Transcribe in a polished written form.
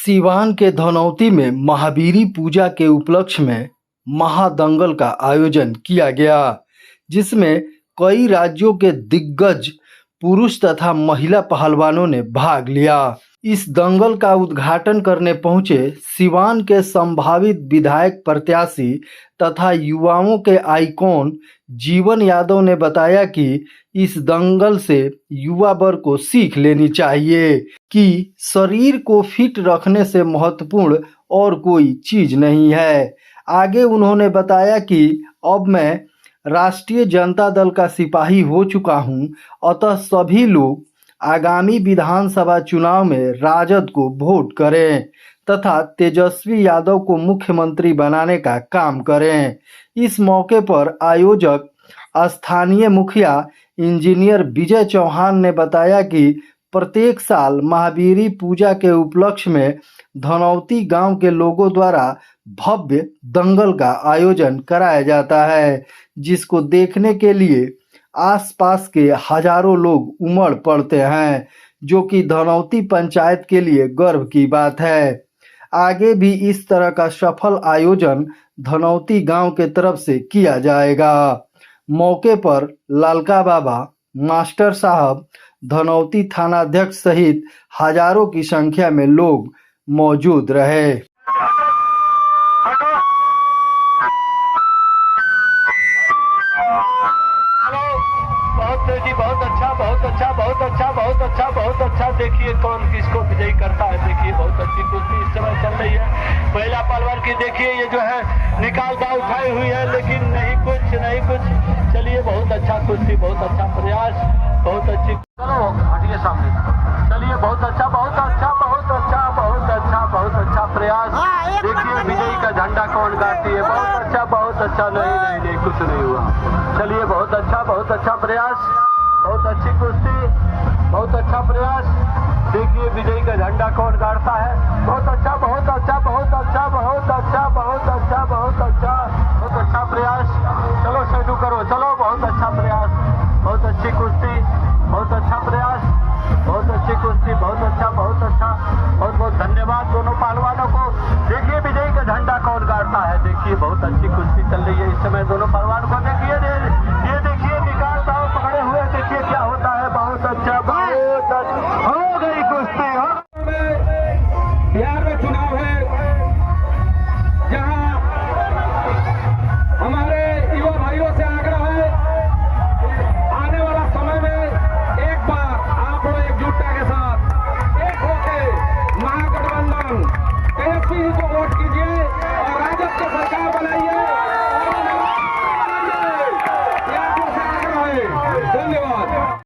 सीवान के धनौती में महावीरी पूजा के उपलक्ष्य में महादंगल का आयोजन किया गया, जिसमें कई राज्यों के दिग्गज पुरुष तथा महिला पहलवानों ने भाग लिया। इस दंगल का उद्घाटन करने पहुंचे सीवान के संभावित विधायक प्रत्याशी तथा युवाओं के आइकॉन जीवन यादव ने बताया कि इस दंगल से युवा वर्ग को सीख लेनी चाहिए कि शरीर को फिट रखने से महत्वपूर्ण और कोई चीज नहीं है। आगे उन्होंने बताया कि अब मैं राष्ट्रीय जनता दल का सिपाही हो चुका हूं, अतः सभी लोग आगामी विधानसभा चुनाव में राजद को वोट करें तथा तेजस्वी यादव को मुख्यमंत्री बनाने का काम करें। इस मौके पर आयोजक स्थानीय मुखिया इंजीनियर विजय चौहान ने बताया कि प्रत्येक साल महावीरी पूजा के उपलक्ष्य में धनौती गांव के लोगों द्वारा भव्य दंगल का आयोजन कराया जाता है, जिसको देखने के लिए आसपास के हजारों लोग उमड़ पड़ते हैं, जो कि धनौती पंचायत के लिए गर्व की बात है। आगे भी इस तरह का सफल आयोजन धनौती गांव के तरफ से किया जाएगा। मौके पर लालका बाबा, मास्टर साहब, धनौती थानाध्यक्ष सहित हजारों की संख्या में लोग मौजूद रहे। देखिए कौन किसको विजयी करता है। देखिए बहुत अच्छी कुश्ती इस समय चल रही है। महिला पहलवान की देखिए ये जो है निकाल दाव उठाई हुई है, लेकिन नहीं कुछ। चलिए बहुत अच्छा कुश्ती, बहुत अच्छा प्रयास, बहुत अच्छी। चलो हटिए सामने। चलिए बहुत अच्छा प्रयास। देखिए विजयी का झंडा कौन गाती है। बहुत अच्छा। नहीं कुछ नहीं हुआ। चलिए बहुत अच्छा प्रयास, बहुत अच्छी कुश्ती, बहुत अच्छा प्रयास। देखिए विजयी का झंडा कौन गाड़ता है। बहुत अच्छा प्रयास। चलो शेडू करो, चलो बहुत अच्छा प्रयास, बहुत अच्छी कुश्ती, बहुत अच्छा प्रयास, बहुत अच्छी कुश्ती, बहुत अच्छा। बहुत धन्यवाद दोनों पहलवानों को। देखिए विजयी का झंडा कौन गाड़ता है। देखिए बहुत अच्छी कुश्ती चल रही है इस समय दोनों पहलवानों को। देखिए ये देखिए निकाल दाव पकड़े हुए। देखिए क्या होता है। बहुत अच्छा हो गई कुश्ती। बिहार में चुनाव है, जहां हमारे युवा भाइयों से आग्रह है, आने वाला समय में एक बार आप लोग एकजुटता के साथ एक होके महागठबंधन